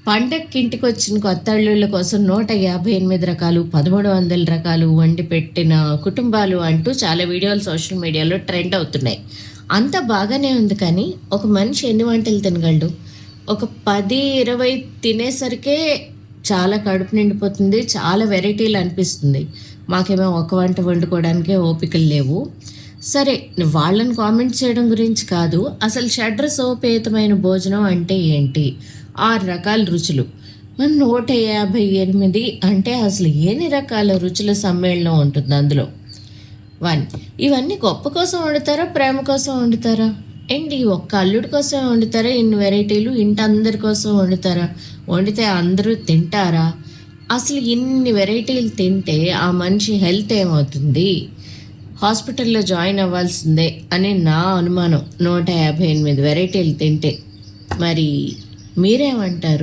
పండక్కి ఇంటికి వచ్చిన కొత్త అల్లుళ్ళ కోసం 158 రకాలు 1300 రకాలు వండి పెట్టిన కుటుంబాలు అంటూ చాలా వీడియోలు సోషల్ మీడియాలో ట్రెండ్ అవుతున్నాయి. అంత బాగానే ఉంది, కానీ ఒక మనిషి ఎన్ని వంటలు తినగలడు? ఒక 10-20 తినేసరికే చాలా కడుపు నిండిపోతుంది, చాలా వెరైటీలు అనిపిస్తుంది. మాకేమో ఒక వంట వండుకోవడానికే ఓపికలు లేవు. సరే, వాళ్ళని కామెంట్ చేయడం గురించి కాదు, అసలు షడ్రసోపేతమైన భోజనం అంటే ఏంటి? 6 రకాల రుచులు, మన 158 అంటే అసలు ఎన్ని రకాల రుచుల సమ్మేళనం ఉంటుంది అందులో? 1, ఇవన్నీ గొప్ప కోసం వండుతారా, ప్రేమ కోసం వండుతారా? ఏంటి, ఒక్క అల్లుడి కోసం వండుతారా ఇన్ని వెరైటీలు? ఇంటి అందరి కోసం వండుతారా? వండితే అందరూ తింటారా? అసలు ఇన్ని వెరైటీలు తింటే ఆ మనిషి హెల్త్ ఏమవుతుంది? హాస్పిటల్లో జాయిన్ అవ్వాల్సిందే అని నా అనుమానం. 158 వెరైటీలు తింటే. మరి మీరేమంటారు?